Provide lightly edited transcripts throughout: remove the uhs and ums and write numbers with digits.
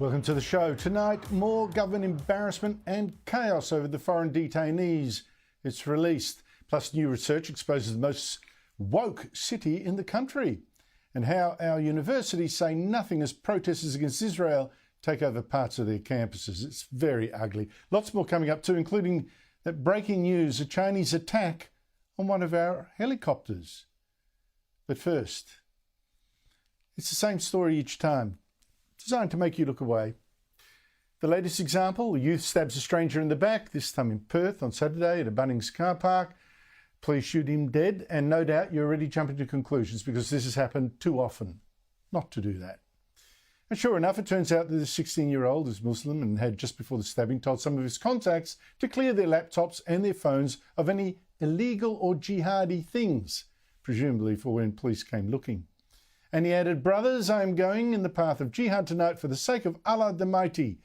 Welcome to the show. Tonight, more government embarrassment and chaos over the foreign detainees. It's released. Plus, new research exposes the most woke city in the country, and how our universities say nothing as protesters against Israel take over parts of their campuses. It's very ugly. Lots more coming up too, including that breaking news, a Chinese attack on one of our helicopters. But first, it's the same story each time, designed to make you look away. The latest example, a youth stabs a stranger in the back, this time in Perth on Saturday at a Bunnings car park. Police shoot him dead, and no doubt you're already jumping to conclusions because this has happened too often not to do that. And sure enough, it turns out that the 16-year-old is Muslim and had, just before the stabbing, told some of his contacts to clear their laptops and their phones of any illegal or jihadi things, presumably for when police came looking. And he added, "Brothers, I am going in the path of jihad tonight for the sake of Allah the Mighty.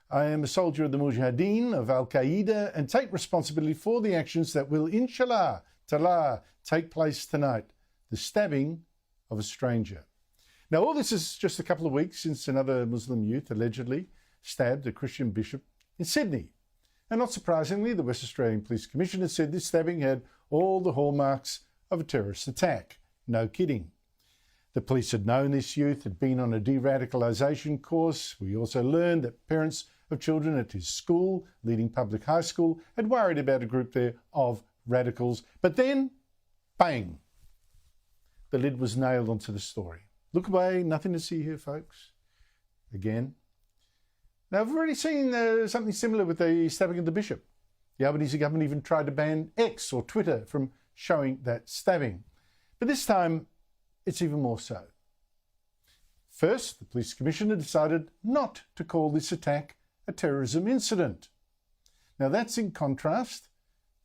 I am a soldier of the Mujahideen, of Al-Qaeda, and take responsibility for the actions that will, inshallah, ta'ala, take place tonight." The stabbing of a stranger. Now, all this is just a couple of weeks since another Muslim youth allegedly stabbed a Christian bishop in Sydney. And not surprisingly, the West Australian Police Commissioner said this stabbing had all the hallmarks of a terrorist attack. No kidding. The police had known this youth had been on a de-radicalisation course. We also learned that parents of children at his school, leading public high school, had worried about a group there of radicals. But then, bang, the lid was nailed onto the story. Look away, nothing to see here, folks. Again. Now, I've already seen something similar with the stabbing of the bishop. The Albanese government even tried to ban X or Twitter from showing that stabbing. But this time, it's even more so. First, the police commissioner decided not to call this attack a terrorism incident. Now, that's in contrast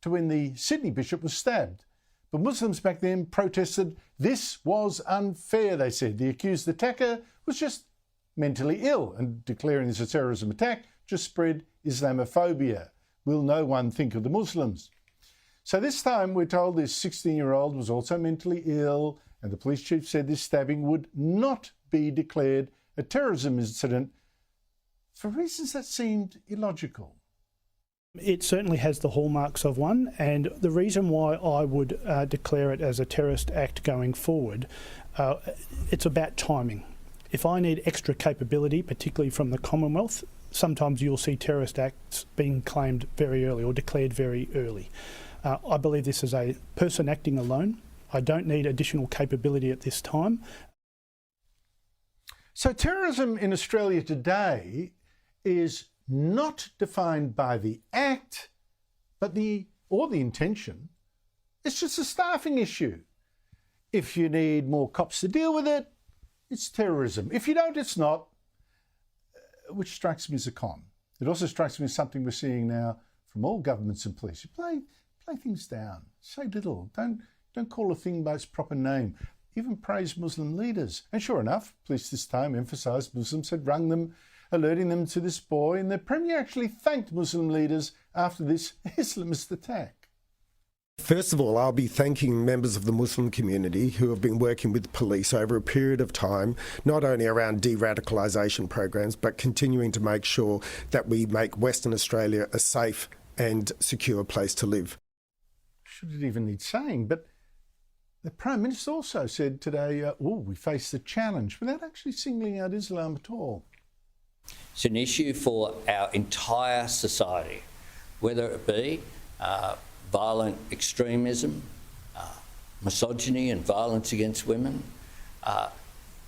to when the Sydney bishop was stabbed. But Muslims back then protested this was unfair, they said. The accused attacker was just mentally ill, and declaring this a terrorism attack just spread Islamophobia. Will no one think of the Muslims? So this time we're told this 16-year-old was also mentally ill, and the police chief said this stabbing would not be declared a terrorism incident for reasons that seemed illogical. It certainly has the hallmarks of one, and the reason why I would declare it as a terrorist act going forward, it's about timing. If I need extra capability, particularly from the Commonwealth, sometimes you'll see terrorist acts being claimed very early or declared very early. I believe this is a person acting alone. I don't need additional capability at this time. So terrorism in Australia today is not defined by the act, but the intention. It's just a staffing issue. If you need more cops to deal with it, it's terrorism. If you don't, it's not, which strikes me as a con. It also strikes me as something we're seeing now from all governments and police. You play things down. Say little. Don't call a thing by its proper name. Even praise Muslim leaders. And sure enough, police this time emphasised Muslims had rung them, alerting them to this boy, and the Premier actually thanked Muslim leaders after this Islamist attack. First of all, I'll be thanking members of the Muslim community who have been working with police over a period of time, not only around de-radicalisation programs, but continuing to make sure that we make Western Australia a safe and secure place to live. Should it even need saying, but the Prime Minister also said today, we face the challenge, without actually singling out Islam at all. It's an issue for our entire society, whether it be violent extremism, misogyny and violence against women.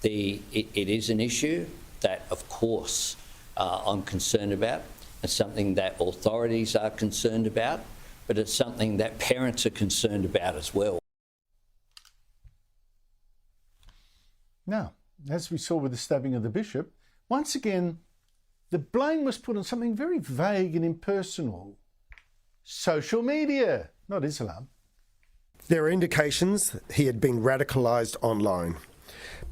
It is an issue that, of course, I'm concerned about. It's something that authorities are concerned about, but it's something that parents are concerned about as well. Now, as we saw with the stabbing of the bishop, once again, the blame was put on something very vague and impersonal. Social media, not Islam. There are indications he had been radicalised online,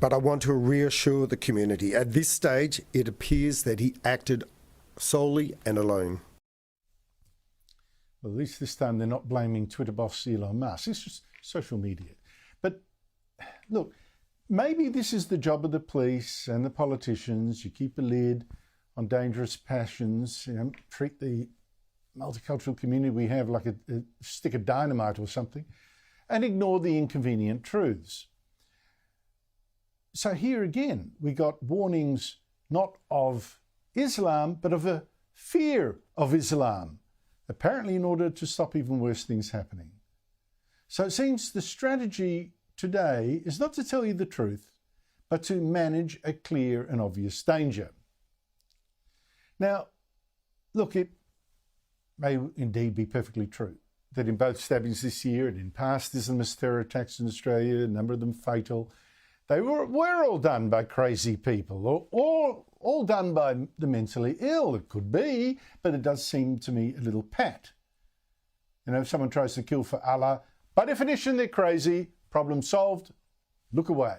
but I want to reassure the community. At this stage, it appears that he acted solely and alone. Well, at least this time they're not blaming Twitter boss Elon Musk. It's just social media. But look, maybe this is the job of the police and the politicians. You keep a lid on dangerous passions, treat the multicultural community we have like a stick of dynamite or something, and ignore the inconvenient truths. So here again, we got warnings not of Islam, but of a fear of Islam, apparently in order to stop even worse things happening. So it seems the strategy today is not to tell you the truth, but to manage a clear and obvious danger. Now, look, it may indeed be perfectly true that in both stabbings this year and in past Islamist terror attacks in Australia, a number of them fatal, they were all done by crazy people, or all done by the mentally ill. It could be, but it does seem to me a little pat. If someone tries to kill for Allah, by definition they're crazy, problem solved, look away.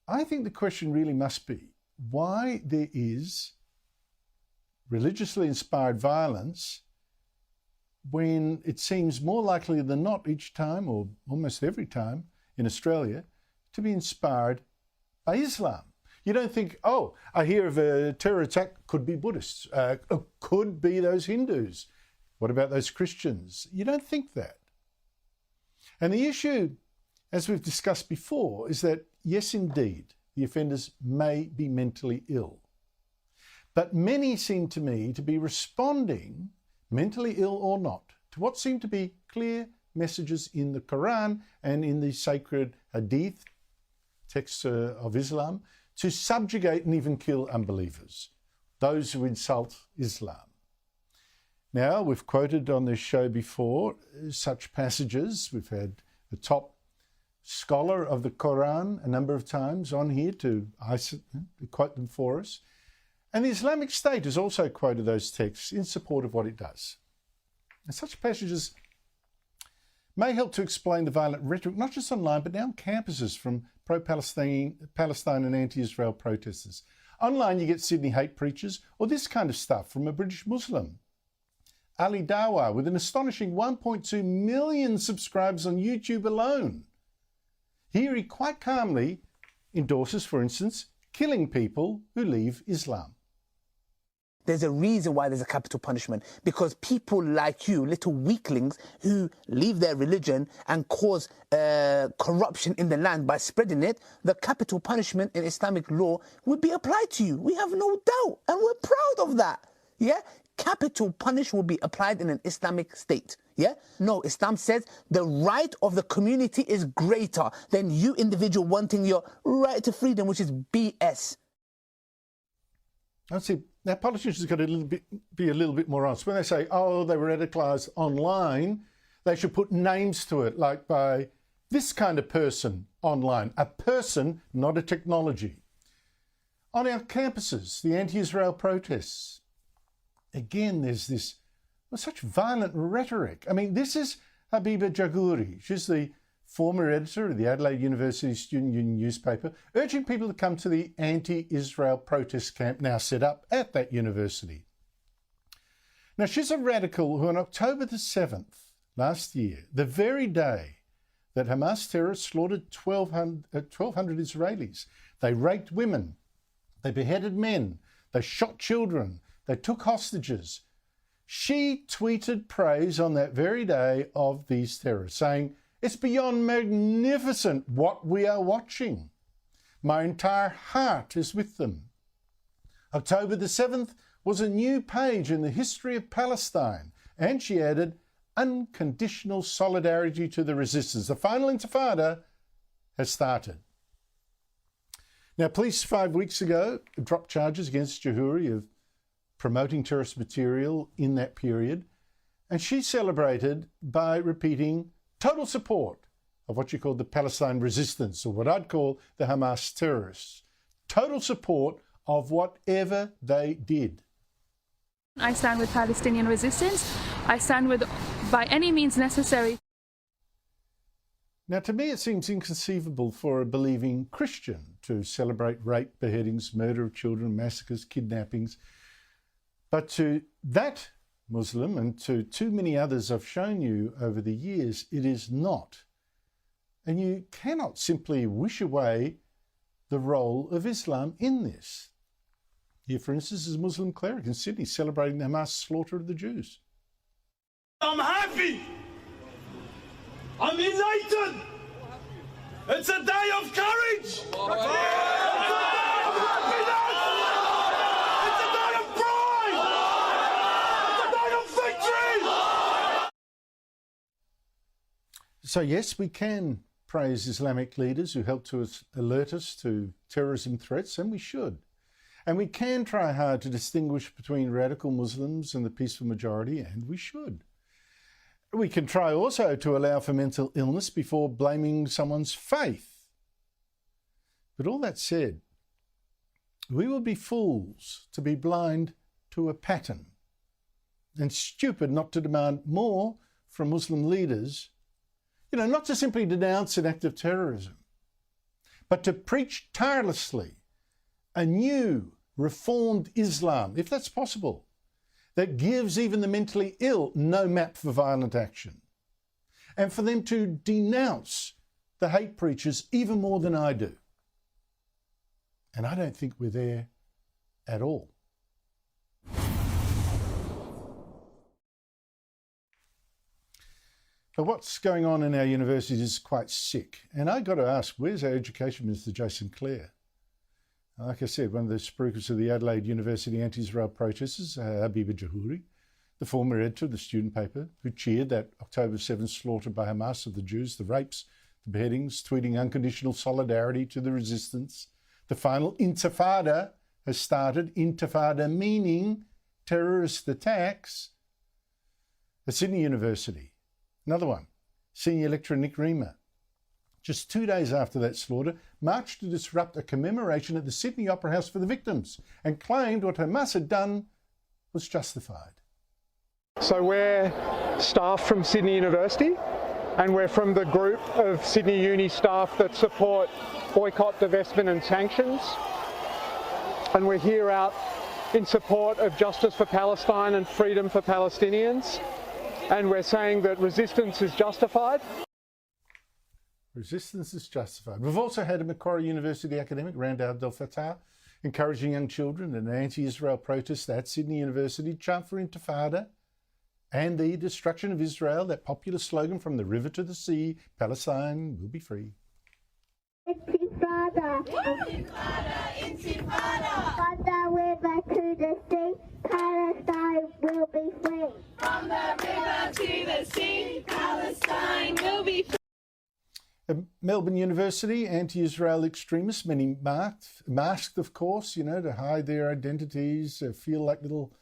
I think the question really must be why there is religiously inspired violence when it seems more likely than not each time, or almost every time in Australia, to be inspired by Islam. You don't think, oh, I hear of a terror attack, could be Buddhists, could be those Hindus. What about those Christians? You don't think that. And the issue, as we've discussed before, is that, yes, indeed, the offenders may be mentally ill. But many seem to me to be responding, mentally ill or not, to what seem to be clear messages in the Quran and in the sacred Hadith, texts of Islam, to subjugate and even kill unbelievers, those who insult Islam. Now, we've quoted on this show before such passages. We've had the top scholar of the Quran a number of times on here to quote them for us. And the Islamic State has also quoted those texts in support of what it does. And such passages may help to explain the violent rhetoric, not just online, but now on campuses from pro-Palestine and anti-Israel protesters. Online, you get Sydney hate preachers, or this kind of stuff from a British Muslim. Ali Dawa, with an astonishing 1.2 million subscribers on YouTube alone. Here he quite calmly endorses, for instance, killing people who leave Islam. There's a reason why there's a capital punishment, because people like you, little weaklings who leave their religion and cause corruption in the land by spreading it, the capital punishment in Islamic law would be applied to you. We have no doubt, and we're proud of that. Yeah? Capital punishment will be applied in an Islamic state. Yeah? No, Islam says the right of the community is greater than you individual wanting your right to freedom, which is BS. I see. Now, politicians have got to be a little bit more honest. When they say, oh, they were radicalised online, they should put names to it, like by this kind of person online. A person, not a technology. On our campuses, the anti-Israel protests. Again, there's this such violent rhetoric. I mean, this is Habiba Jagouri. She's the former editor of the Adelaide University Student Union newspaper, urging people to come to the anti-Israel protest camp now set up at that university. Now, she's a radical who on October the 7th last year, the very day that Hamas terrorists slaughtered 1,200 Israelis, they raped women, they beheaded men, they shot children, they took hostages. She tweeted praise on that very day of these terrorists, saying, "It's beyond magnificent what we are watching. My entire heart is with them." October the 7th was a new page in the history of Palestine, and she added, unconditional solidarity to the resistance. The final intifada has started. Now, police 5 weeks ago dropped charges against Jagouri of promoting terrorist material in that period, and she celebrated by repeating total support of what she called the Palestine resistance, or what I'd call the Hamas terrorists. Total support of whatever they did. I stand with Palestinian resistance. I stand with by any means necessary. Now, to me, it seems inconceivable for a believing Christian to celebrate rape, beheadings, murder of children, massacres, kidnappings. But to that Muslim and to too many others I've shown you over the years, it is not. And you cannot simply wish away the role of Islam in this. Here, for instance, is a Muslim cleric in Sydney celebrating the Hamas slaughter of the Jews. I'm happy. I'm elated. It's a day of courage. It's a day of happiness. It's a day of pride. It's a day of victory. So yes, we can praise Islamic leaders who help to alert us to terrorism threats, and we should. And we can try hard to distinguish between radical Muslims and the peaceful majority, and we should. We can try also to allow for mental illness before blaming someone's faith. But all that said, we will be fools to be blind to a pattern and stupid not to demand more from Muslim leaders, not to simply denounce an act of terrorism, but to preach tirelessly a new, reformed Islam, if that's possible, that gives even the mentally ill no map for violent action, and for them to denounce the hate preachers even more than I do. And I don't think we're there at all. But what's going on in our universities is quite sick. And I got to ask, where's our Education Minister, Jason Clare? Like I said, one of the spruikers of the Adelaide University anti-Israel protesters, Habiba Jahouri, the former editor of the student paper, who cheered that October 7th slaughter by Hamas of the Jews, the rapes, the beheadings, tweeting unconditional solidarity to the resistance. The final intifada has started, intifada meaning terrorist attacks. At Sydney University, another one, senior lecturer Nick Reamer, just 2 days after that slaughter, marched to disrupt a commemoration at the Sydney Opera House for the victims and claimed what Hamas had done was justified. So we're staff from Sydney University, and we're from the group of Sydney Uni staff that support boycott, divestment and sanctions. And we're here out in support of justice for Palestine and freedom for Palestinians. And we're saying that resistance is justified. Resistance is justified. We've also had a Macquarie University academic, Randa Abdel Fattah, encouraging young children in an anti-Israel protest at Sydney University to chant for intifada and the destruction of Israel, that popular slogan, from the river to the sea, Palestine will be free. Intifada, intifada, intifada. From the river to the sea, Palestine will be free. From the river to the sea, Palestine will be free. At Melbourne University, anti-Israel extremists, many masked of course, to hide their identities, feel like little,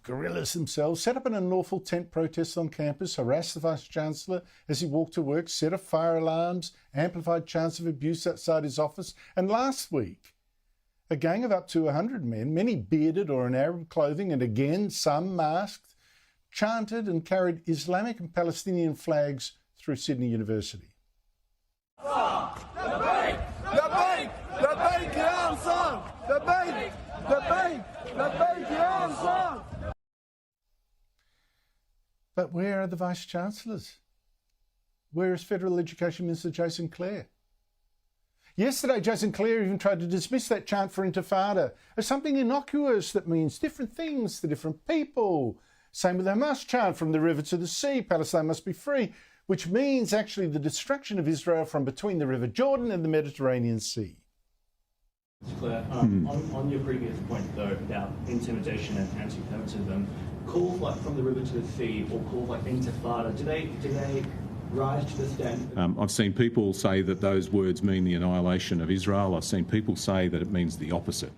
guerrillas themselves, set up an unlawful tent protest on campus, harassed the Vice-Chancellor as he walked to work, set off fire alarms, amplified chants of abuse outside his office. And last week, a gang of up to 100 men, many bearded or in Arab clothing, and again some masked, chanted and carried Islamic and Palestinian flags through Sydney University. But where are the Vice-Chancellors? Where is Federal Education Minister Jason Clare? Yesterday, Jason Clare even tried to dismiss that chant for intifada as something innocuous that means different things to different people. Same with the Hamas chant, from the river to the sea, Palestine must be free, which means actually the destruction of Israel from between the River Jordan and the Mediterranean Sea. Claire, on your previous point, though, about intimidation and anti-Semitism, calls like from the river to the sea or calls like intifada, do they rise to the standard? I've seen people say that those words mean the annihilation of Israel. I've seen people say that it means the opposite.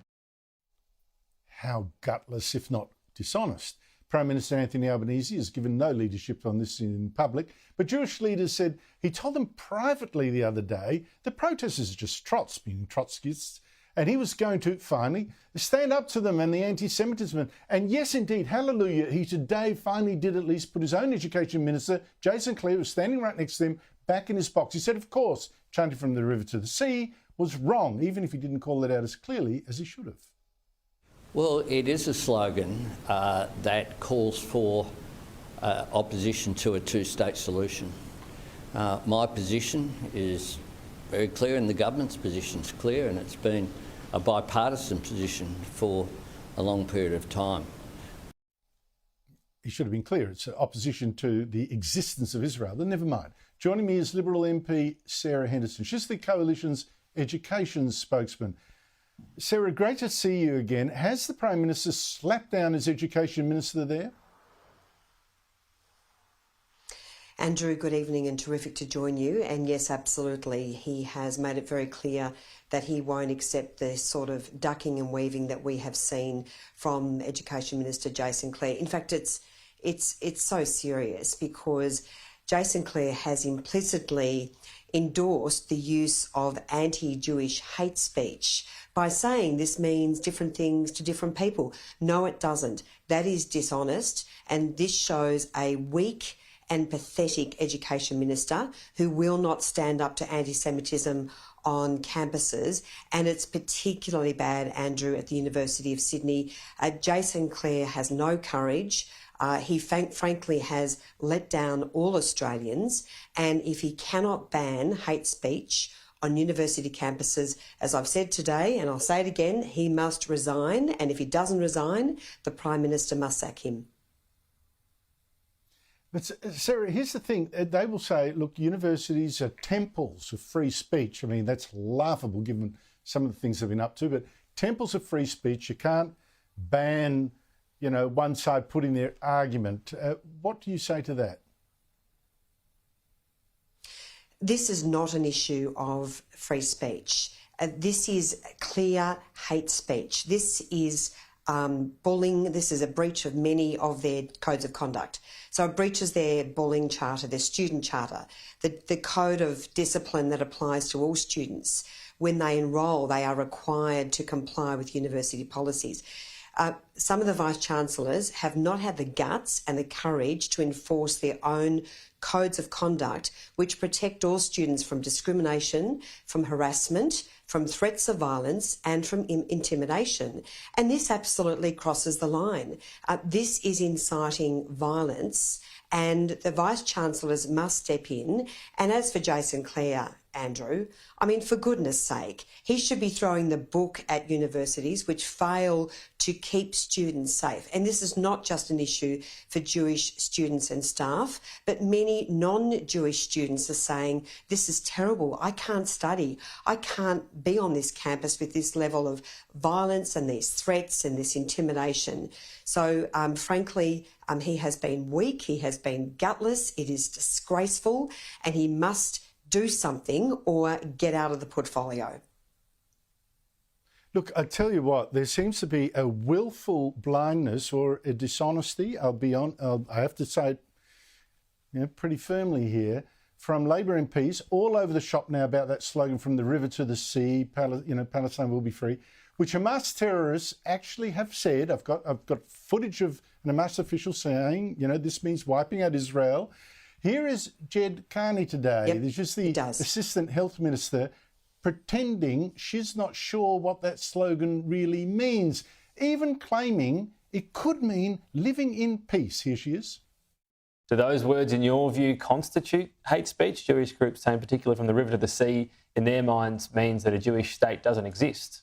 How gutless, if not dishonest. Prime Minister Anthony Albanese has given no leadership on this in public, but Jewish leaders said he told them privately the other day the protesters are just trots, meaning Trotskyists, and he was going to finally stand up to them and the anti-Semitism. And yes, indeed, hallelujah, he today finally did at least put his own education minister, Jason Clare, who was standing right next to him, back in his box. He said, of course, chanting from the river to the sea was wrong, even if he didn't call it out as clearly as he should have. Well, it is a slogan that calls for opposition to a two-state solution. My position is very clear and the government's position is clear, and it's been a bipartisan position for a long period of time. He should have been clear. It's opposition to the existence of Israel. Then never mind. Joining me is Liberal MP Sarah Henderson. She's the Coalition's education spokesman. Sarah, great to see you again. Has the Prime Minister slapped down his Education Minister there? Andrew, good evening and terrific to join you. And yes, absolutely. He has made it very clear that he won't accept the sort of ducking and weaving that we have seen from Education Minister Jason Clare. In fact, it's so serious because Jason Clare has implicitly endorsed the use of anti-Jewish hate speech by saying this means different things to different people. No, it doesn't. That is dishonest, and this shows a weak and pathetic education minister who will not stand up to anti-Semitism on campuses, and it's particularly bad, Andrew, at the University of Sydney. Jason Clare has no courage. He frankly has let down all Australians, and if he cannot ban hate speech on university campuses, as I've said today, and I'll say it again, he must resign, and if he doesn't resign, the Prime Minister must sack him. But Sarah, here's the thing. They will say, look, universities are temples of free speech. I mean, that's laughable given some of the things they've been up to, but temples of free speech, you can't ban, one side putting their argument. What do you say to that? This is not an issue of free speech. This is clear hate speech. This is bullying. This is a breach of many of their codes of conduct. So it breaches their bullying charter, their student charter, the code of discipline that applies to all students. When they enrol, they are required to comply with university policies. Some of the Vice-Chancellors have not had the guts and the courage to enforce their own codes of conduct which protect all students from discrimination, from harassment, from threats of violence and from intimidation. And this absolutely crosses the line. This is inciting violence, and the Vice-Chancellors must step in. And as for Jason Clare, Andrew, I mean, for goodness sake, he should be throwing the book at universities which fail to keep students safe. And this is not just an issue for Jewish students and staff, but many non-Jewish students are saying, this is terrible. I can't study. I can't be on this campus with this level of violence and these threats and this intimidation. So, frankly, he has been weak. He has been gutless. It is disgraceful, and he must do something or get out of the portfolio. Look, I tell you what, there seems to be a willful blindness or a dishonesty, I have to say pretty firmly here, from Labor MPs all over the shop now about that slogan, from the river to the sea, Palestine will be free, which Hamas terrorists actually have said. I've got footage of an Hamas official saying, this means wiping out Israel. Here is Jed Carney today. Yep, There's just the Assistant Health Minister pretending she's not sure what that slogan really means, even claiming it could mean living in peace. Here she is. Do those words, in your view, constitute hate speech? Jewish groups saying, particularly from the river to the sea, in their minds means that a Jewish state doesn't exist.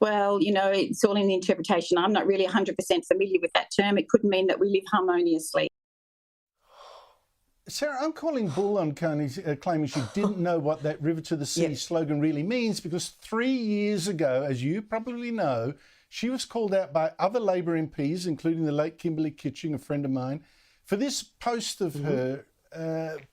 Well, it's all in the interpretation. I'm not really 100% familiar with that term. It could mean that we live harmoniously. Sarah, I'm calling bull on Carney's claiming she didn't know what that river to the sea slogan really means, because 3 years ago, as you probably know, she was called out by other Labor MPs, including the late Kimberley Kitching, a friend of mine, for this post of her,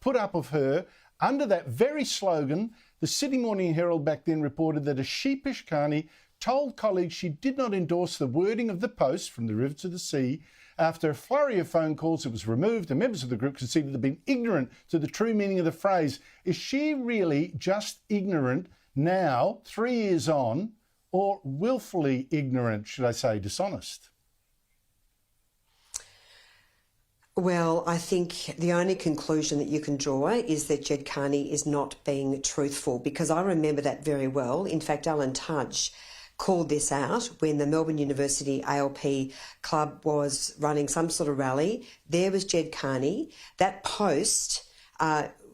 put up of her under that very slogan. The Sydney Morning Herald back then reported that a sheepish Carney told colleagues she did not endorse the wording of the post, from the river to the sea. After a flurry of phone calls, it was removed, and members of the group conceded they'd been ignorant to the true meaning of the phrase. Is she really just ignorant now, 3 years on, or willfully ignorant, should I say, dishonest? Well, I think the only conclusion that you can draw is that Jed Carney is not being truthful, because I remember that very well. In fact, Alan Tudge called this out when the Melbourne University ALP club was running some sort of rally. There was Jed Carney. That post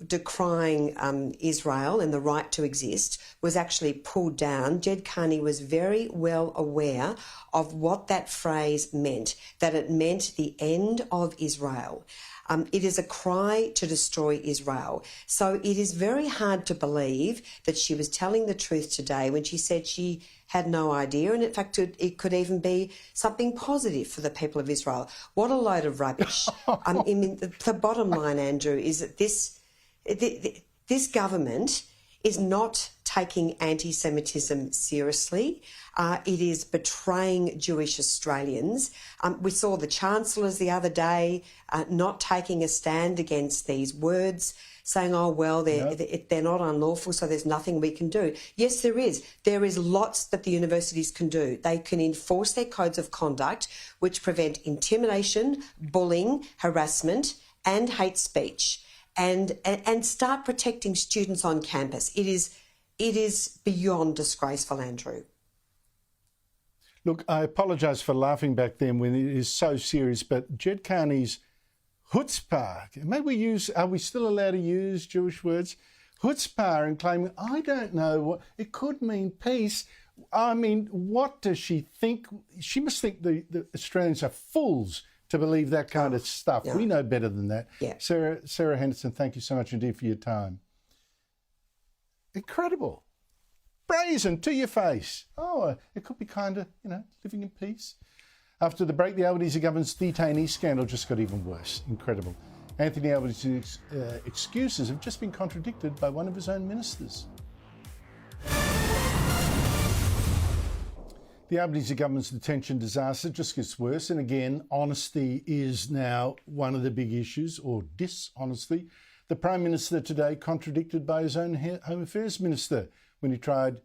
decrying Israel and the right to exist was actually pulled down, Jed Carney was very well aware of what that phrase meant, that it meant the end of Israel. It is a cry to destroy Israel. So it is very hard to believe that she was telling the truth today when she said she had no idea, and in fact it could even be something positive for the people of Israel. What a load of rubbish. I mean, the bottom line, Andrew, is that this government is not taking anti-Semitism seriously. It is betraying Jewish Australians. We saw the Chancellors the other day not taking a stand against these words, saying, oh, well, they're not unlawful, so there's nothing we can do. Yes, there is. There is lots that the universities can do. They can enforce their codes of conduct, which prevent intimidation, bullying, harassment and hate speech, and start protecting students on campus. It is beyond disgraceful, Andrew. Look, I apologise for laughing back then when it is so serious, but Jed Carney's chutzpah, are we still allowed to use Jewish words? Chutzpah, and claiming, I don't know what, it could mean peace. I mean, what does she think? She must think the Australians are fools to believe that kind of stuff. Yeah. We know better than that. Yeah. Sarah Henderson, thank you so much indeed for your time. Incredible. Brazen to your face. Oh, it could be kind of, living in peace. After the break, the Albanese government's detainee scandal just got even worse. Incredible. Anthony Albanese's excuses have just been contradicted by one of his own ministers. The Albanese government's detention disaster just gets worse, and again, honesty is now one of the big issues, or dishonesty. The Prime Minister today contradicted by his own Home Affairs Minister when he tried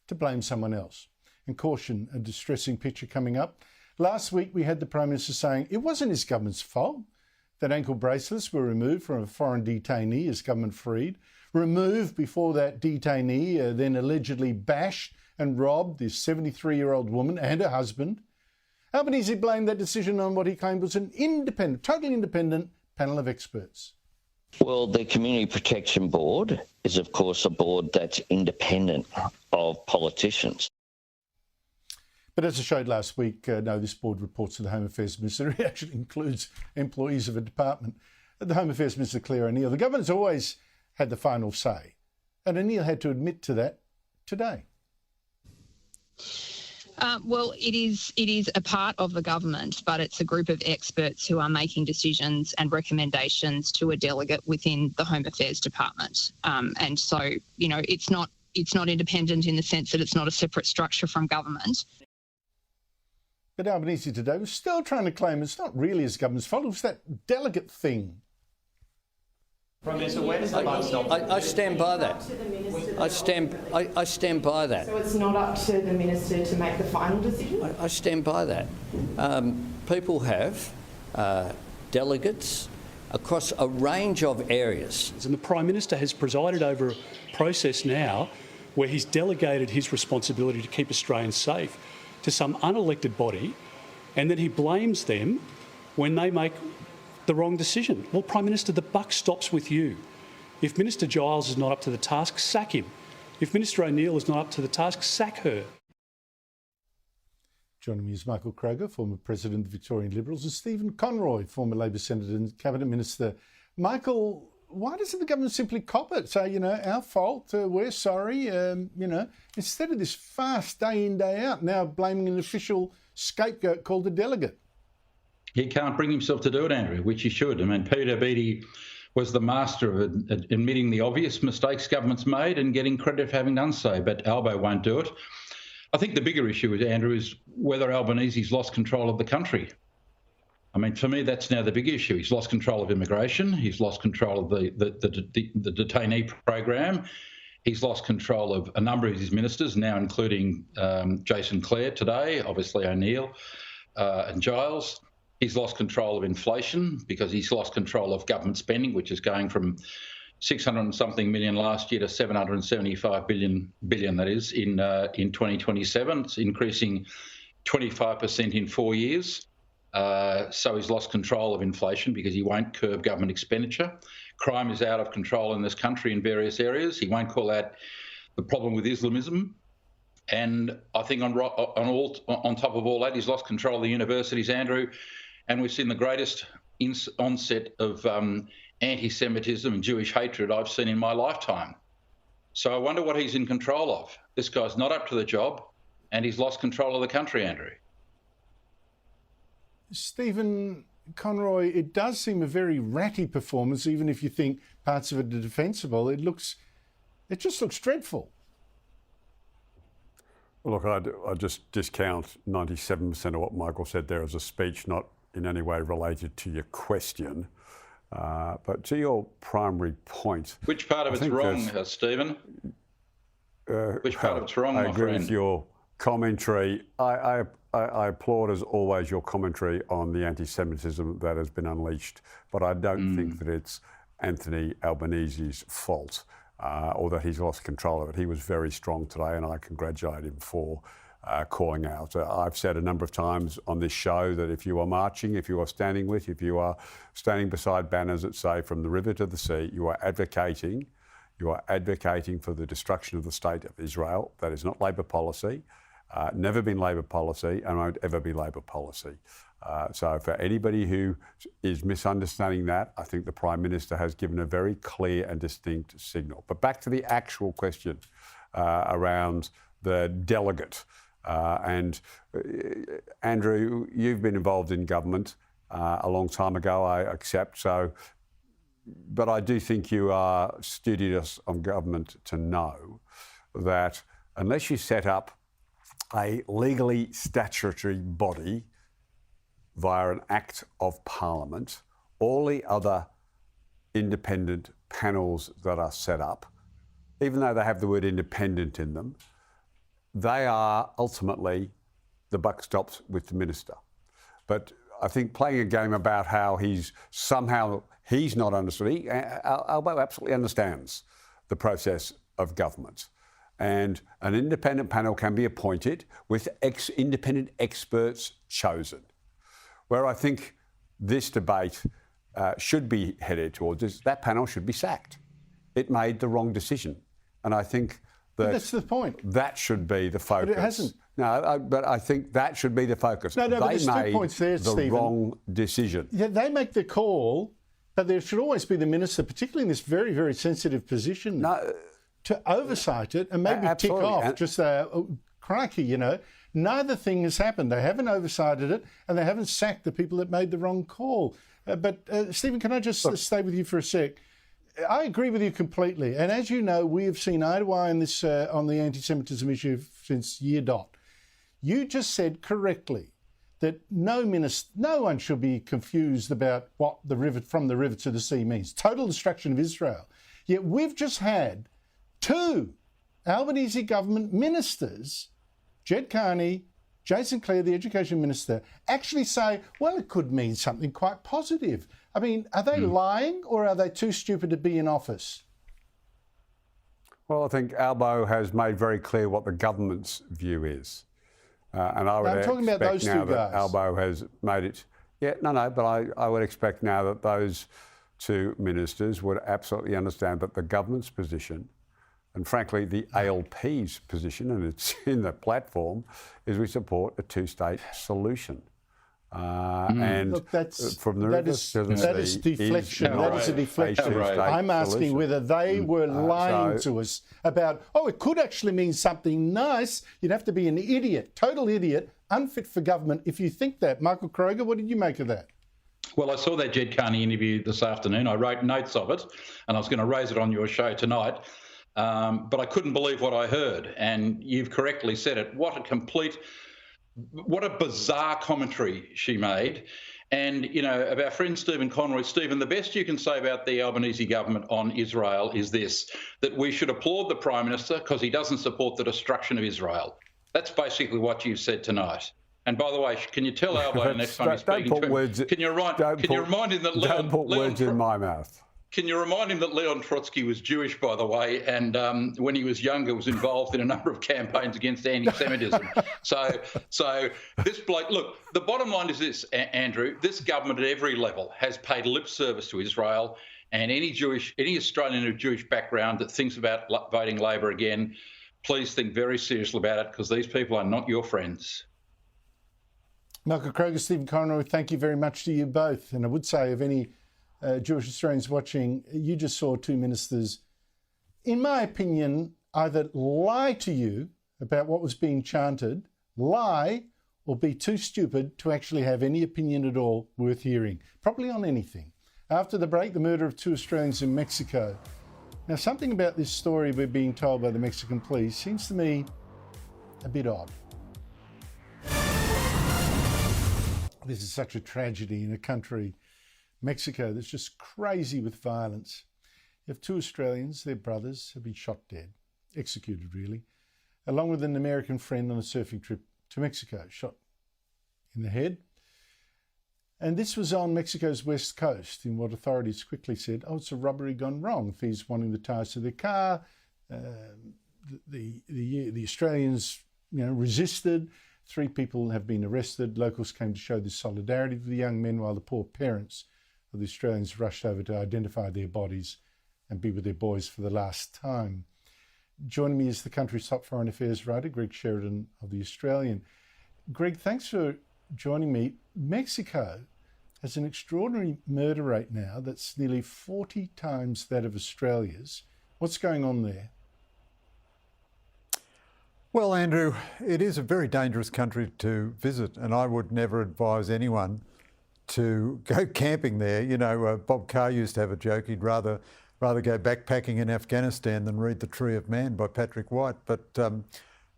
to blame someone else. And caution, a distressing picture coming up. Last week we had the Prime Minister saying it wasn't his government's fault that ankle bracelets were removed from a foreign detainee his government freed, removed before that detainee then allegedly bashed and robbed this 73-year-old woman and her husband. Albanese blamed that decision on what he claimed was an totally independent panel of experts. Well, the Community Protection Board is, of course, a board that's independent of politicians. But as I showed last week, no, this board reports to the Home Affairs Minister. It actually includes employees of a department. The Home Affairs Minister, Claire O'Neill. The government's always had the final say. And O'Neill had to admit to that today. Well, it is a part of the government, but it's a group of experts who are making decisions and recommendations to a delegate within the Home Affairs Department. And so, it's not independent in the sense that it's not a separate structure from government. But Albanese today was still trying to claim it's not really his government's fault. It was that delegate thing. Prime Minister, where does the buck stop? I stand by that. I stand by that. So it's not up to the minister to make the final decision? I stand by that. People have delegates across a range of areas. And the Prime Minister has presided over a process now where he's delegated his responsibility to keep Australians safe to some unelected body, and then he blames them when they make the wrong decision. Well, Prime Minister, the buck stops with you. If Minister Giles is not up to the task, sack him. If Minister O'Neill is not up to the task, sack her. Joining me is Michael Kroger, former President of the Victorian Liberals, and Stephen Conroy, former Labor Senator and Cabinet Minister. Michael, why doesn't the government simply cop it? Say, our fault, we're sorry, instead of this fast day in, day out, now blaming an official scapegoat called a delegate. He can't bring himself to do it, Andrew, which he should. I mean, Peter Beattie was the master of admitting the obvious mistakes governments made and getting credit for having done so, but Albo won't do it. I think the bigger issue, Andrew, is whether Albanese's lost control of the country. I mean, for me, that's now the big issue. He's lost control of immigration. He's lost control of the detainee program. He's lost control of a number of his ministers, now including Jason Clare today, obviously O'Neill and Giles. He's lost control of inflation because he's lost control of government spending, which is going from 600 and something million last year to 775 billion that is in 2027. It's increasing 25% in 4 years. So he's lost control of inflation because he won't curb government expenditure. crime is out of control in this country in various areas. He won't call out the problem with Islamism. And I think on top of all that, he's lost control of the universities, Andrew, and we've seen the greatest onset of anti-Semitism and Jewish hatred I've seen in my lifetime. So I wonder what he's in control of. This guy's not up to the job, and he's lost control of the country, Andrew. Stephen Conroy, it does seem a very ratty performance, even if you think parts of it are defensible. It just looks dreadful. Well, look, I just discount 97% of what Michael said there as a speech, not in any way related to your question. But to your primary point... Which part of it's wrong, Stephen? Which part of it's wrong, my friend? I agree with your commentary. I applaud, as always, your commentary on the anti-Semitism that has been unleashed. But I don't think that it's Anthony Albanese's fault or that he's lost control of it. He was very strong today, and I congratulate him for calling out. I've said a number of times on this show that if you are marching, if you are standing beside banners that say from the river to the sea, you are advocating for the destruction of the state of Israel. That is not Labor policy, never been Labor policy, and won't ever be Labor policy. So for anybody who is misunderstanding that, I think the Prime Minister has given a very clear and distinct signal. But back to the actual question around the delegate. And Andrew, you've been involved in government a long time ago, I accept. But I do think you are studious on government to know that unless you set up a legally statutory body via an Act of Parliament, all the other independent panels that are set up, even though they have the word independent in them, they are ultimately, the buck stops with the minister. But I think playing a game about how he's not understood, Albo absolutely understands the process of government. And an independent panel can be appointed with independent experts chosen. Where I think this debate should be headed towards is that panel should be sacked. It made the wrong decision. And I think that's the point. That should be the focus. But it hasn't. No, but I think that should be the focus. No, but there's 2 points there, Stephen. The wrong decision. Yeah, they make the call, but there should always be the minister, particularly in this very, very sensitive position, to oversight it and maybe tick off. Just crikey, you know. Neither thing has happened. They haven't oversighted it, and they haven't sacked the people that made the wrong call. But Stephen, can I just stay with you for a sec? I agree with you completely. And as you know, we have seen eye to eye on this on the anti-Semitism issue since year dot. You just said correctly that no one should be confused about what from the river to the sea means. Total destruction of Israel. Yet we've just had 2 Albanese government ministers, Jed Carney, Jason Clare, the Education Minister, actually say, well, it could mean something quite positive. I mean, are they lying or are they too stupid to be in office? Well, I think Albo has made very clear what the government's view is. And I would I'm talking about those now two that guys. Albo has made it. Yeah, but I would expect now that those 2 ministers would absolutely understand that the government's position, and frankly the ALP's position, and it's in the platform, is we support a 2-state solution. And look, that is deflection. That is a deflection. I'm asking whether they were lying to us about, it could actually mean something nice. You'd have to be an idiot, total idiot, unfit for government if you think that. Michael Kroger, what did you make of that? Well, I saw that Jed Carney interview this afternoon. I wrote notes of it, and I was going to raise it on your show tonight. But I couldn't believe what I heard. And you've correctly said it. What a bizarre commentary she made. And, you know, of our friend Stephen Conroy, Stephen, the best you can say about the Albanese government on Israel is this, that we should applaud the Prime Minister because he doesn't support the destruction of Israel. That's basically what you've said tonight. And by the way, can you tell Albo next time you're speaking to him? Can you remind him that Don't put words in my mouth. Can you remind him that Leon Trotsky was Jewish, by the way, and when he was younger was involved in a number of campaigns against anti-Semitism. So this bloke, look, the bottom line is this, Andrew, this government at every level has paid lip service to Israel And any Australian of Jewish background that thinks about voting Labor again, please think very seriously about it, because these people are not your friends. Michael Kroger, Stephen Conroy, thank you very much to you both. And I would say, of any Jewish Australians watching, you just saw two ministers, in my opinion, either lie to you about what was being chanted, lie, or be too stupid to actually have any opinion at all worth hearing, probably on anything. After the break, the murder of 2 Australians in Mexico. Now, something about this story we're being told by the Mexican police seems to me a bit odd. This is such a tragedy in a country, Mexico, that's just crazy with violence. You have 2 Australians, their brothers, have been shot dead, executed really, along with an American friend on a surfing trip to Mexico, shot in the head. And this was on Mexico's west coast, in what authorities quickly said, oh, it's a robbery gone wrong. Thieves wanting the tyres to their car. The Australians, resisted. 3 people have been arrested. Locals came to show their solidarity with the young men, while the poor parents of the Australians rushed over to identify their bodies and be with their boys for the last time. Joining me is the country's top foreign affairs writer, Greg Sheridan of The Australian. Greg, thanks for joining me. Mexico has an extraordinary murder rate now that's nearly 40 times that of Australia's. What's going on there? Well, Andrew, it is a very dangerous country to visit, and I would never advise anyone to go camping there. Bob Carr used to have a joke. He'd rather go backpacking in Afghanistan than read The Tree of Man by Patrick White. But,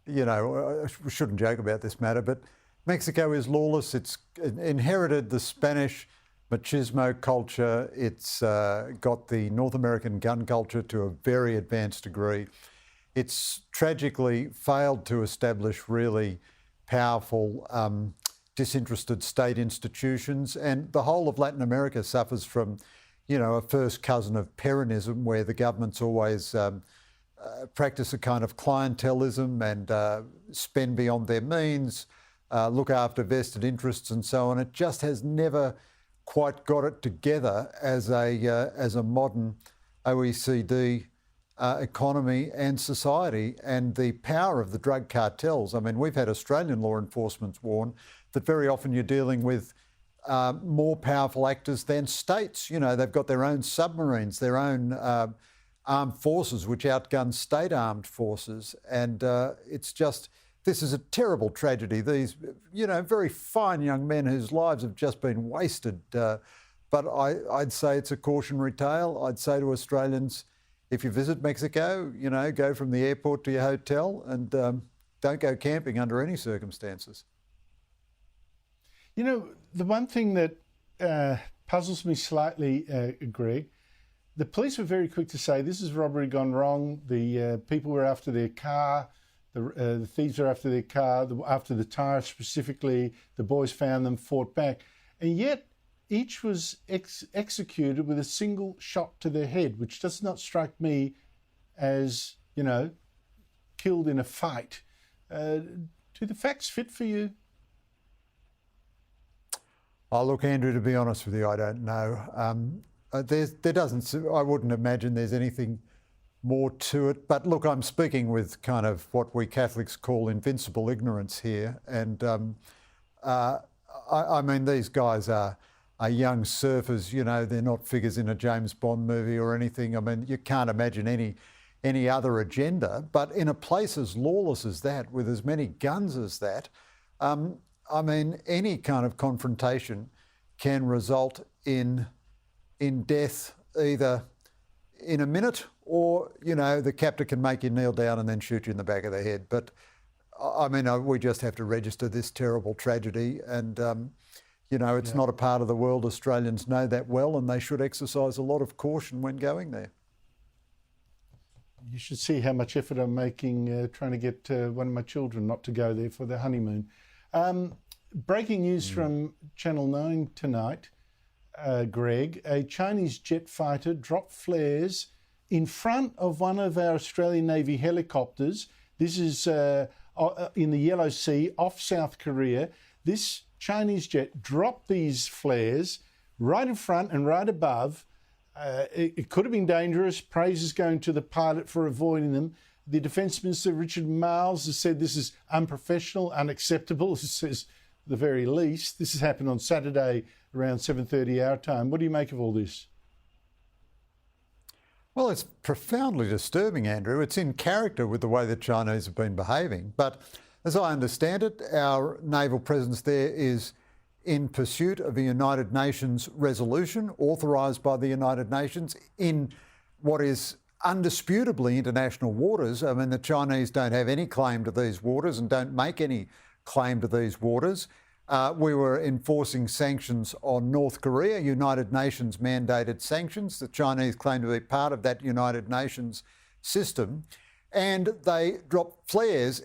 we shouldn't joke about this matter, but Mexico is lawless. It's inherited the Spanish machismo culture. It's got the North American gun culture to a very advanced degree. It's tragically failed to establish really powerful, disinterested state institutions. And the whole of Latin America suffers from, a first cousin of Peronism, where the governments always practice a kind of clientelism and spend beyond their means, look after vested interests and so on. It just has never quite got it together as a modern OECD economy and society, and the power of the drug cartels. I mean, we've had Australian law enforcement warn that very often you're dealing with more powerful actors than states. They've got their own submarines, their own armed forces, which outgun state armed forces. And this is a terrible tragedy. These, very fine young men whose lives have just been wasted. But I'd say it's a cautionary tale. I'd say to Australians, if you visit Mexico, go from the airport to your hotel, and don't go camping under any circumstances. The one thing that puzzles me slightly, Greg, the police were very quick to say this is robbery gone wrong. The people were after their car. The thieves were after their car, after the tyre specifically. The boys found them, fought back. And yet each was executed with a single shot to their head, which does not strike me as, killed in a fight. Do the facts fit for you? Oh, look, Andrew, to be honest with you, I don't know. I wouldn't imagine there's anything more to it. But look, I'm speaking with kind of what we Catholics call invincible ignorance here. And I mean, these guys are young surfers, they're not figures in a James Bond movie or anything. I mean, you can't imagine any other agenda. But in a place as lawless as that, with as many guns as that, I mean, any kind of confrontation can result in death, either in a minute or, the captor can make you kneel down and then shoot you in the back of the head. But, I mean, we just have to register this terrible tragedy, and it's not a part of the world Australians know that well, and they should exercise a lot of caution when going there. You should see how much effort I'm making trying to get one of my children not to go there for their honeymoon. Breaking news from Channel 9 tonight, Greg. A Chinese jet fighter dropped flares in front of one of our Australian Navy helicopters. This is in the Yellow Sea off South Korea. This Chinese jet dropped these flares right in front and right above It could have been dangerous. Praise is going to the pilot for avoiding them. The Defence Minister, Richard Marles, has said this is unprofessional, unacceptable, he says at the very least. This has happened on Saturday around 7:30 our time. What do you make of all this? Well, it's profoundly disturbing, Andrew. It's in character with the way the Chinese have been behaving. But as I understand it, our naval presence there is in pursuit of a United Nations resolution authorised by the United Nations in what is undisputably international waters. I mean, the Chinese don't have any claim to these waters and don't make any claim to these waters. We were enforcing sanctions on North Korea, United Nations mandated sanctions. The Chinese claim to be part of that United Nations system. And they dropped flares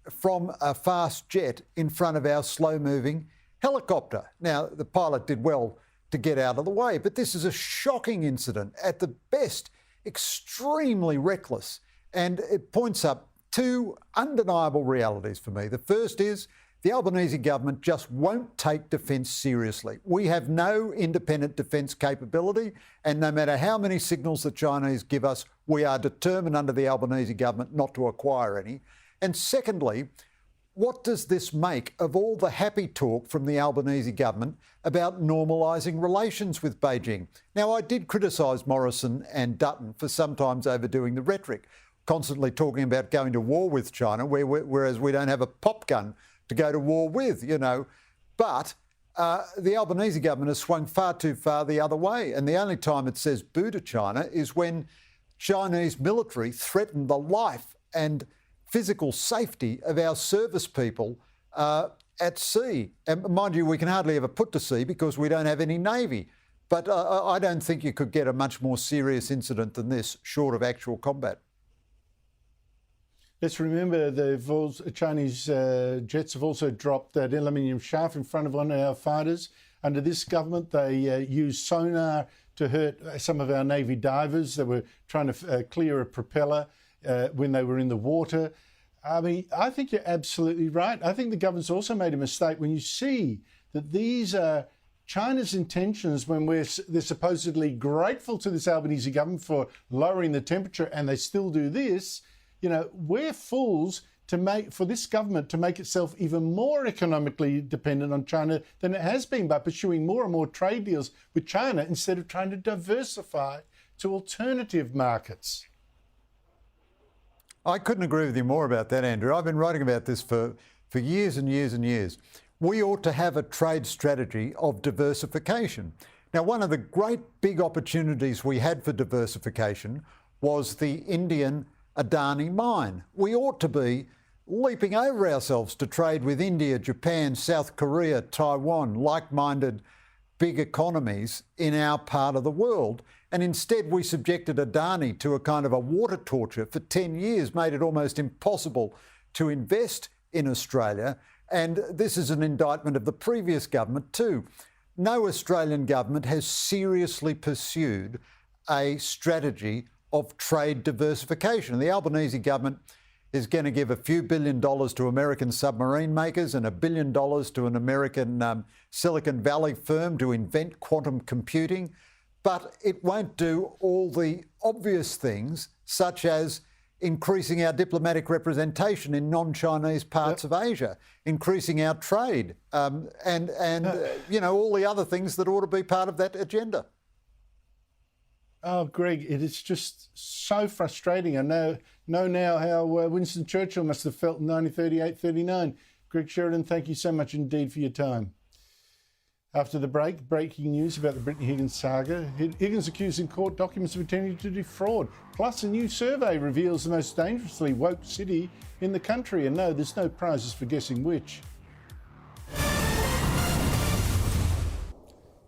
from a fast jet in front of our slow-moving helicopter. Now, the pilot did well to get out of the way, but this is a shocking incident, at the best, extremely reckless. And it points up two undeniable realities for me. The first is the Albanese government just won't take defence seriously. We have no independent defence capability, and no matter how many signals the Chinese give us, we are determined under the Albanese government not to acquire any. And secondly, what does this make of all the happy talk from the Albanese government about normalising relations with Beijing? Now, I did criticise Morrison and Dutton for sometimes overdoing the rhetoric, constantly talking about going to war with China, whereas we don't have a pop gun to go to war with, you know. But the Albanese government has swung far too far the other way. And the only time it says boo to China is when Chinese military threaten the life and physical safety of our service people at sea. And mind you, we can hardly ever put to sea because we don't have any navy. But I don't think you could get a much more serious incident than this, short of actual combat. Let's remember the Chinese jets have also dropped that aluminium shaft in front of one of our fighters. Under this government, they used sonar to hurt some of our Navy divers that were trying to clear a propeller when they were in the water. I mean, I think you're absolutely right. I think the government's also made a mistake when you see that these are China's intentions when they're supposedly grateful to this Albanese government for lowering the temperature, and they still do this. You know, we're fools for this government to make itself even more economically dependent on China than it has been by pursuing more and more trade deals with China instead of trying to diversify to alternative markets. I couldn't agree with you more about that, Andrew. I've been writing about this for years and years and years. We ought to have a trade strategy of diversification. Now, one of the great big opportunities we had for diversification was the Indian Adani mine. We ought to be leaping over ourselves to trade with India, Japan, South Korea, Taiwan, like-minded big economies in our part of the world. And instead we subjected Adani to a kind of a water torture for 10 years, made it almost impossible to invest in Australia. And this is an indictment of the previous government too. No Australian government has seriously pursued a strategy of trade diversification. The Albanese government is going to give a few $1 billion to American submarine makers and $1 billion to an American Silicon Valley firm to invent quantum computing, but it won't do all the obvious things, such as increasing our diplomatic representation in non-Chinese parts of Asia, increasing our trade, and you know, all the other things that ought to be part of that agenda. Oh, Greg, it is just so frustrating. I know now how Winston Churchill must have felt in 1938-39. Greg Sheridan, thank you so much indeed for your time. After the break, breaking news about the Brittany Higgins saga. Higgins accused in court documents of intending to defraud. Plus, a new survey reveals the most dangerously woke city in the country. And no, there's no prizes for guessing which.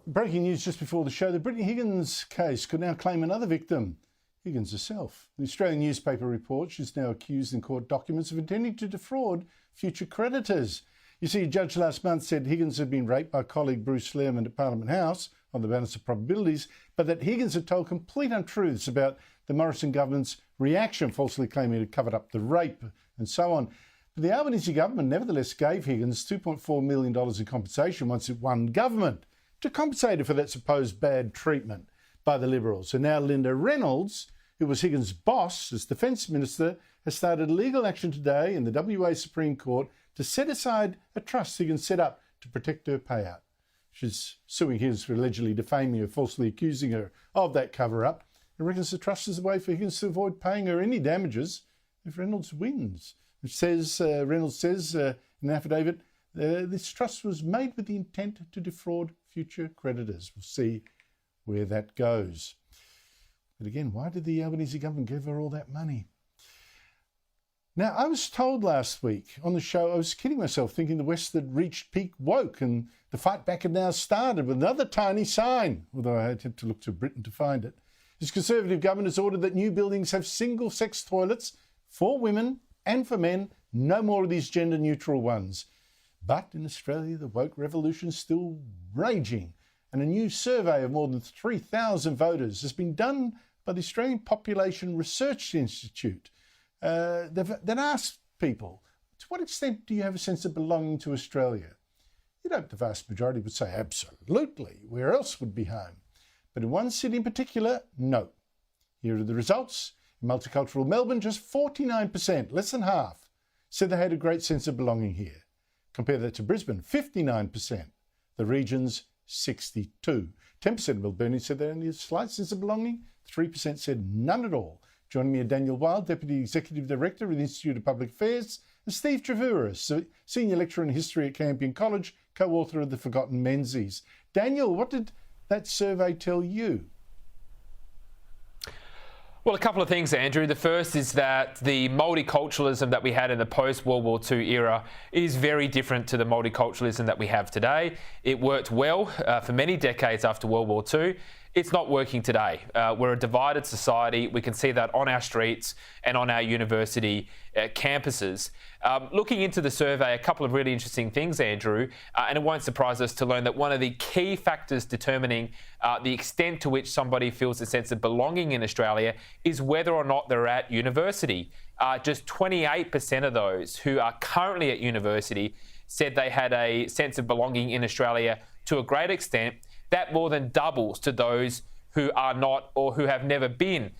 Breaking news just before the show. The Brittany Higgins case could now claim another victim, Higgins herself. The Australian newspaper reports she's now accused in court documents of intending to defraud future creditors. You see, a judge last month said Higgins had been raped by colleague Bruce Lehrman at Parliament House on the balance of probabilities, but that Higgins had told complete untruths about the Morrison government's reaction, falsely claiming it had covered up the rape and so on. But the Albanese government nevertheless gave Higgins $2.4 million in compensation once it won government to compensate her for that supposed bad treatment. by the Liberals. And now Linda Reynolds, who was Higgins' boss as Defence Minister, has started legal action today in the WA Supreme Court to set aside a trust Higgins set up to protect her payout. She's suing Higgins for allegedly defaming her, falsely accusing her of that cover-up, and reckons the trust is a way for Higgins to avoid paying her any damages if Reynolds wins. Reynolds says in an affidavit, this trust was made with the intent to defraud future creditors. We'll see where that goes. But again, why did the Albanese government give her all that money? Now, I was told last week on the show, I was kidding myself, thinking the West had reached peak woke and the fight back had now started with another tiny sign, although I had to look to Britain to find it. His Conservative government has ordered that new buildings have single-sex toilets for women and for men, no more of these gender-neutral ones. But in Australia, the woke revolution is still raging, and a new survey of more than 3,000 voters has been done by the Australian Population Research Institute. They've asked people, to what extent do you have a sense of belonging to Australia? You'd hope the vast majority would say absolutely, where else would be home? But in one city in particular, no. Here are the results. In multicultural Melbourne, just 49%, less than half, said they had a great sense of belonging here. Compare that to Brisbane, 59%. The region's 62%. 10% of Melbournians said they only had a slight sense of belonging. 3% said none at all. Joining me are Daniel Wild, Deputy Executive Director of the Institute of Public Affairs, and Steve Trevuris, Senior Lecturer in History at Campion College, co-author of The Forgotten Menzies. Daniel, what did that survey tell you? Well, a couple of things, Andrew. The first is that the multiculturalism that we had in the post-World War II era is very different to the multiculturalism that we have today. It worked well for many decades after World War II. It's not working today. We're a divided society. We can see that on our streets and on our university campuses. Looking into the survey, a couple of really interesting things, Andrew, and it won't surprise us to learn that one of the key factors determining the extent to which somebody feels a sense of belonging in Australia is whether or not they're at university. Just 28% of those who are currently at university said they had a sense of belonging in Australia to a great extent. That more than doubles to those who are not or who have never been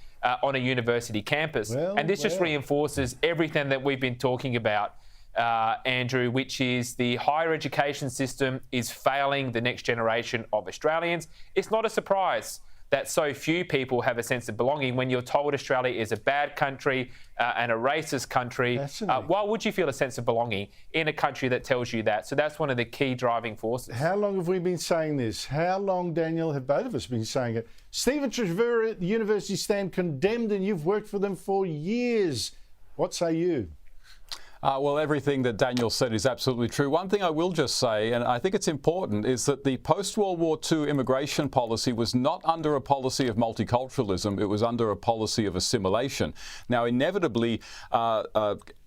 on a university campus. And this just reinforces everything that we've been talking about, Andrew, which is the higher education system is failing the next generation of Australians. It's not a surprise that so few people have a sense of belonging when you're told Australia is a bad country and a racist country. Why would you feel a sense of belonging in a country that tells you that? So that's one of the key driving forces. How long have we been saying this? How long, Daniel, have both of us been saying it? Stephen Trevura at the university stand condemned, and you've worked for them for years. What say you? Well, everything that Daniel said is absolutely true. One thing I will just say, and I think it's important, is that the post-World War II immigration policy was not under a policy of multiculturalism. It was under a policy of assimilation. Now, inevitably,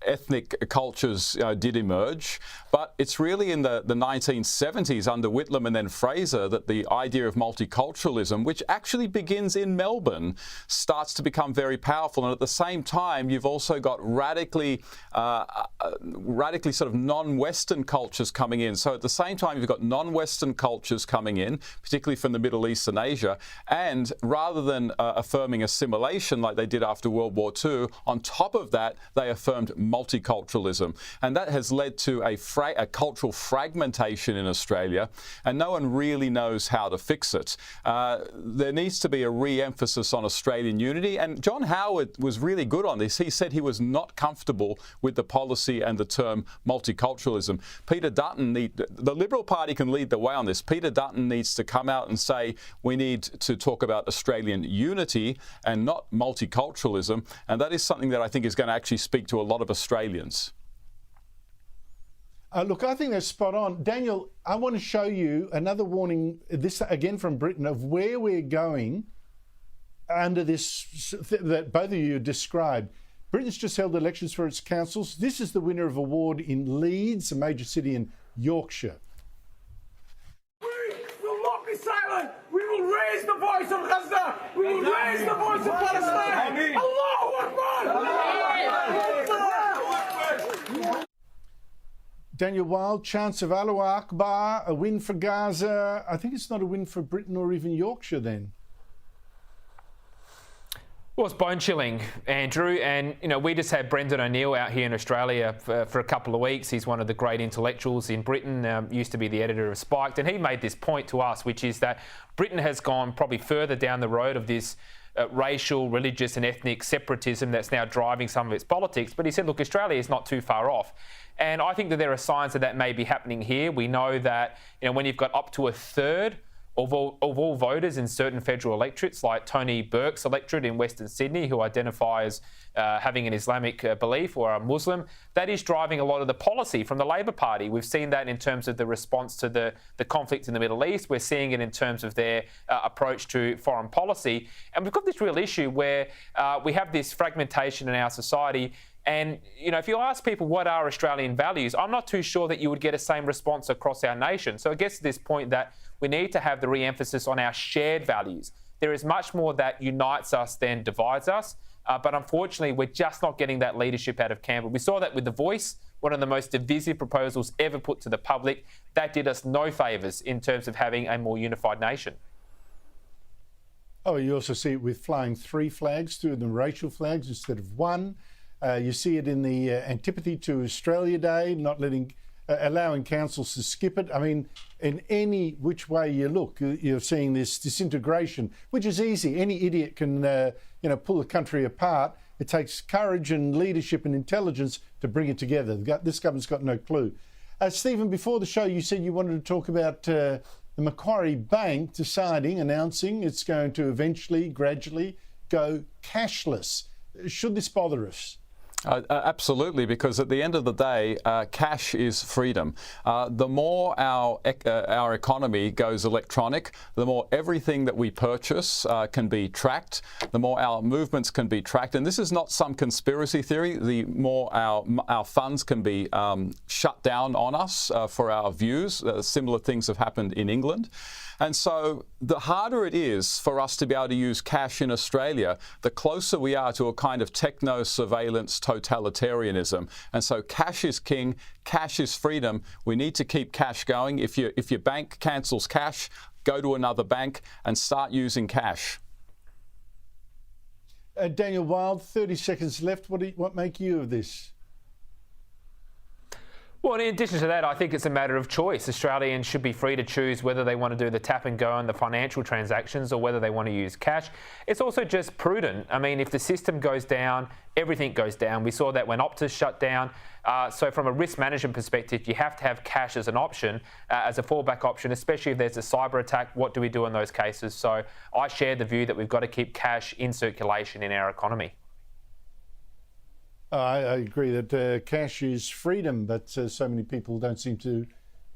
ethnic cultures did emerge, but it's really in the 1970s under Whitlam and then Fraser that the idea of multiculturalism, which actually begins in Melbourne, starts to become very powerful. And at the same time, you've also got radically sort of non-Western cultures coming in. So at the same time, you've got non-Western cultures coming in, particularly from the Middle East and Asia, and rather than affirming assimilation like they did after World War II, on top of that, they affirmed multiculturalism. And that has led to a cultural fragmentation in Australia, and no one really knows how to fix it. There needs to be a re-emphasis on Australian unity, and John Howard was really good on this. He said he was not comfortable with the policy and the term multiculturalism. Peter Dutton, the Liberal Party can lead the way on this. Peter Dutton needs to come out and say we need to talk about Australian unity and not multiculturalism, and that is something that I think is going to actually speak to a lot of Australians. Look, I think that's spot on. Daniel, I want to show you another warning, this again from Britain, of where we're going under this that both of you described. Britain's just held elections for its councils. This is the winner of a ward in Leeds, a major city in Yorkshire. We will not be silent. We will raise the voice of Gaza. We will raise the voice of Palestine. Allahu Akbar. Daniel Wild, chants of Allahu Akbar, a win for Gaza. I think it's not a win for Britain or even Yorkshire then. Well, it's bone-chilling, Andrew, and we just had Brendan O'Neill out here in Australia for a couple of weeks. He's one of the great intellectuals in Britain, used to be the editor of Spiked, and he made this point to us, which is that Britain has gone probably further down the road of this racial, religious and ethnic separatism that's now driving some of its politics. But he said, look, Australia is not too far off. And I think that there are signs that may be happening here. We know that when you've got up to a third of all voters in certain federal electorates, like Tony Burke's electorate in Western Sydney, who identifies having an Islamic belief or a Muslim, that is driving a lot of the policy from the Labor Party. We've seen that in terms of the response to the conflict in the Middle East. We're seeing it in terms of their approach to foreign policy. And we've got this real issue where we have this fragmentation in our society. And, if you ask people what are Australian values, I'm not too sure that you would get a same response across our nation. So it gets to this point that we need to have the re-emphasis on our shared values. There is much more that unites us than divides us. But unfortunately, we're just not getting that leadership out of Canberra. We saw that with The Voice, one of the most divisive proposals ever put to the public. That did us no favours in terms of having a more unified nation. Oh, you also see it with flying 3 flags, 2 of them racial flags instead of 1. You see it in the antipathy to Australia Day, not allowing councils to skip it. I mean, in any which way you look, you're seeing this disintegration, which is easy. Any idiot can, pull a country apart. It takes courage and leadership and intelligence to bring it together. This government's got no clue. Stephen, before the show, you said you wanted to talk about the Macquarie Bank announcing it's going to eventually, gradually go cashless. Should this bother us? Absolutely, because at the end of the day, cash is freedom. The more our economy goes electronic, the more everything that we purchase can be tracked, the more our movements can be tracked. And this is not some conspiracy theory. The more our funds can be shut down on us for our views. Similar things have happened in England. And so the harder it is for us to be able to use cash in Australia, the closer we are to a kind of techno-surveillance totalitarianism. And so cash is king, cash is freedom. We need to keep cash going. If your bank cancels cash, go to another bank and start using cash. Daniel Wild, 30 seconds left. What make you of this? Well, in addition to that, I think it's a matter of choice. Australians should be free to choose whether they want to do the tap and go on the financial transactions or whether they want to use cash. It's also just prudent. I mean, if the system goes down, everything goes down. We saw that when Optus shut down. So from a risk management perspective, you have to have cash as an option, as a fallback option, especially if there's a cyber attack. What do we do in those cases? So I share the view that we've got to keep cash in circulation in our economy. I agree that cash is freedom, but so many people don't seem to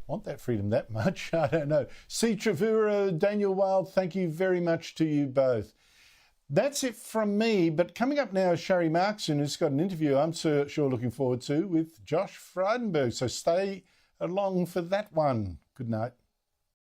want that freedom that much. I don't know. C. Trevura, Daniel Wild, thank you very much to you both. That's it from me, but coming up now is Sharry Markson, who's got an interview I'm sure looking forward to with Josh Frydenberg. So stay along for that one. Good night.